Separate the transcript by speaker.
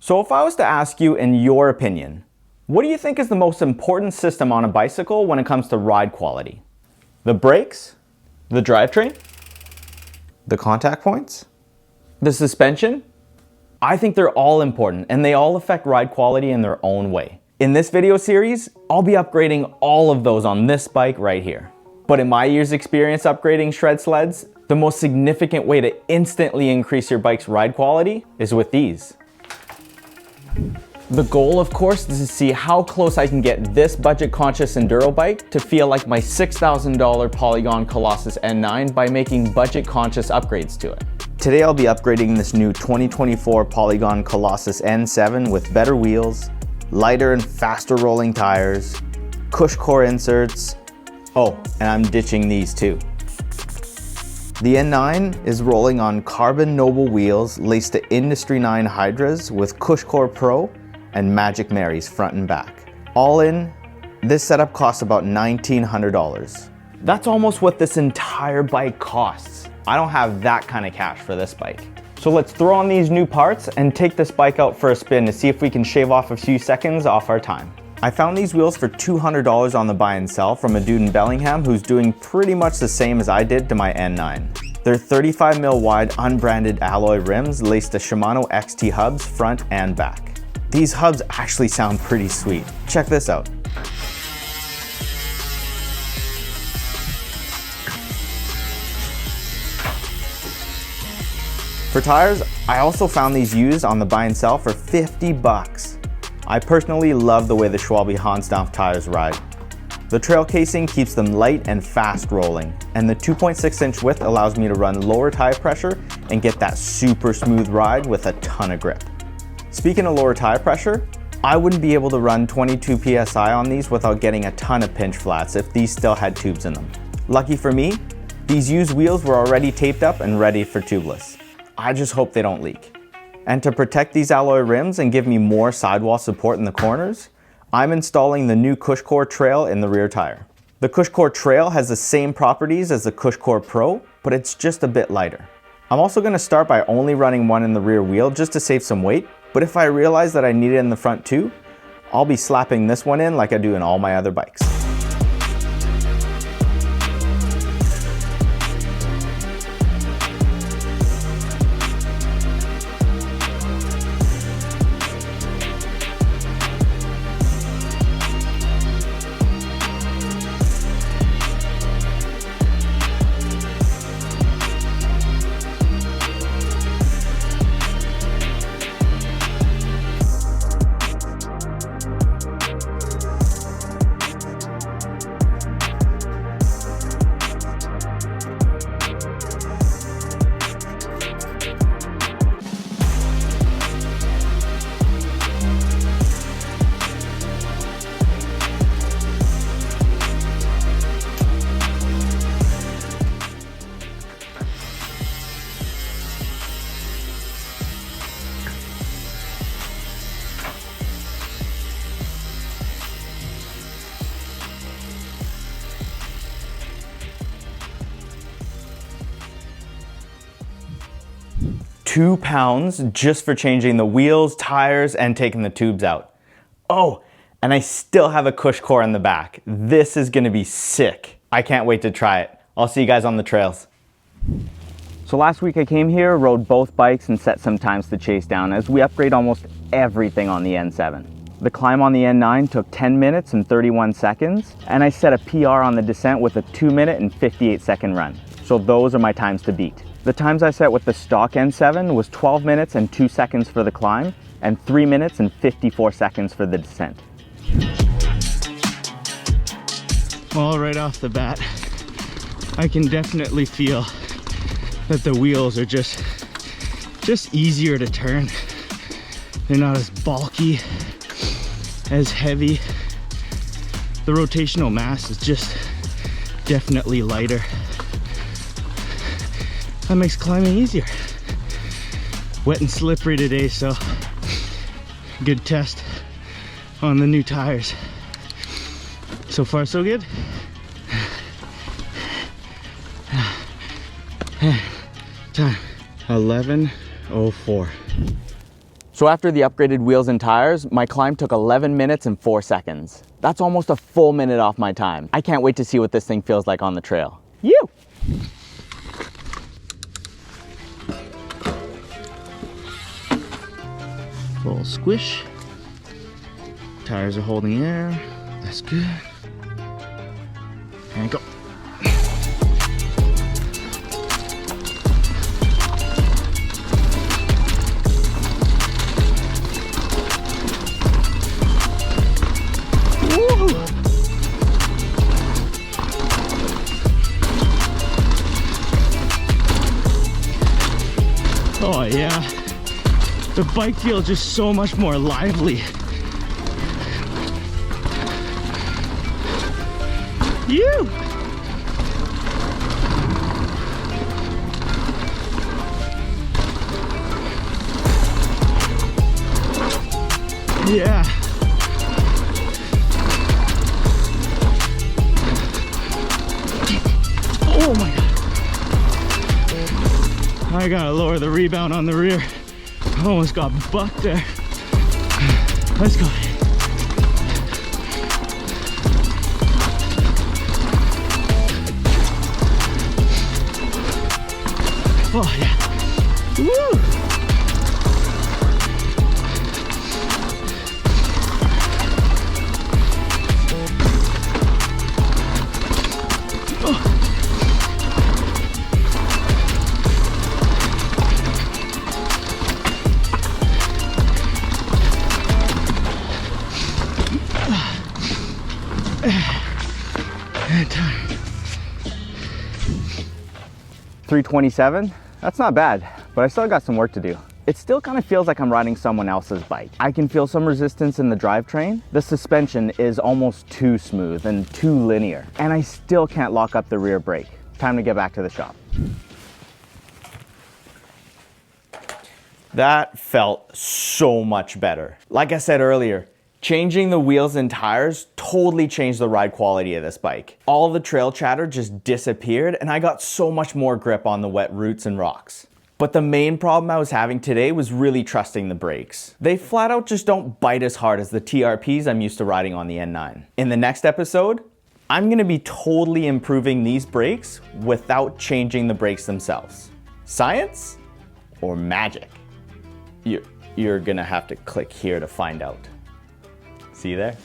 Speaker 1: So if I was to ask you, in your opinion, what do you think is the most important system on a bicycle when it comes to ride quality? The brakes? The drivetrain? The contact points? The suspension? I think they're all important and they all affect ride quality in their own way. In this video series, I'll be upgrading all of those on this bike right here. But in my year's experience upgrading shred sleds, the most significant way to instantly increase your bike's ride quality is with these. The goal, of course, is to see how close I can get this budget-conscious enduro bike to feel like my $6,000 Polygon Colossus N9 by making budget-conscious upgrades to it. Today I'll be upgrading this new 2024 Polygon Colossus N7 with better wheels, lighter and faster rolling tires, cush core inserts. Oh, and I'm ditching these too. The N9 is rolling on carbon NOBL wheels laced to Industry 9 Hydras with Cush Core Pro and Magic Marys front and back. All in, this setup costs about $1,900. That's almost what this entire bike costs. I don't have that kind of cash for this bike. So let's throw on these new parts and take this bike out for a spin to see if we can shave off a few seconds off our time. I found these wheels for $200 on the buy and sell from a dude in Bellingham who's doing pretty much the same as I did to my N9. They're 35mm wide unbranded alloy rims laced to Shimano XT hubs front and back. These hubs actually sound pretty sweet. Check this out. For tires, I also found these used on the buy and sell for 50 bucks. I personally love the way the Schwalbe Hansdampf tires ride. The trail casing keeps them light and fast rolling, and the 2.6-inch width allows me to run lower tire pressure and get that super smooth ride with a ton of grip. Speaking of lower tire pressure, I wouldn't be able to run 22 PSI on these without getting a ton of pinch flats if these still had tubes in them. Lucky for me, these used wheels were already taped up and ready for tubeless. I just hope they don't leak. And to protect these alloy rims and give me more sidewall support in the corners, I'm installing the new Cush Core Trail in the rear tire. The Cush Core Trail has the same properties as the Cush Core Pro, but it's just a bit lighter. I'm also going to start by only running one in the rear wheel just to save some weight, but if I realize that I need it in the front too, I'll be slapping this one in like I do in all my other bikes. £2 just for changing the wheels, tires, and taking the tubes out. Oh, and I still have a Cush Core in the back. This is gonna be sick. I can't wait to try it. I'll see you guys on the trails. So last week I came here, rode both bikes, and set some times to chase down as we upgrade almost everything on the N7. The climb on the N9 took 10 minutes and 31 seconds, and I set a PR on the descent with a 2-minute and 58-second run. So those are my times to beat. The times I set with the stock N7 was 12 minutes and 2 seconds for the climb and 3 minutes and 54 seconds for the descent. Well, right off the bat, I can definitely feel that the wheels are just easier to turn. They're not as bulky, as heavy. The rotational mass is just definitely lighter. That makes climbing easier. Wet and slippery today, so good test on the new tires. So far, so good. Time 11:04. So after the upgraded wheels and tires, my climb took 11 minutes and 4 seconds. That's almost a full minute off my time. I can't wait to see what this thing feels like on the trail. You! Little squish. Tires are holding air. That's good. And go. Oh yeah, the bike feels just so much more lively. You! Yeah. Oh my God. I gotta lower the rebound on the rear. I almost got bucked there. Let's go. Oh yeah. Woo! And time. 327, that's not bad, but I still got some work to do. It still kind of feels like I'm riding someone else's bike. I can feel some resistance in the drivetrain. The suspension is almost too smooth and too linear, and I still can't lock up the rear brake. Time to get back to the shop. That felt so much better. Like I said earlier, changing the wheels and tires totally changed the ride quality of this bike. All the trail chatter just disappeared and I got so much more grip on the wet roots and rocks. But the main problem I was having today was really trusting the brakes. They flat out just don't bite as hard as the TRPs I'm used to riding on the N9. In the next episode, I'm gonna be totally improving these brakes without changing the brakes themselves. Science or magic? You're gonna have to click here to find out. See you there.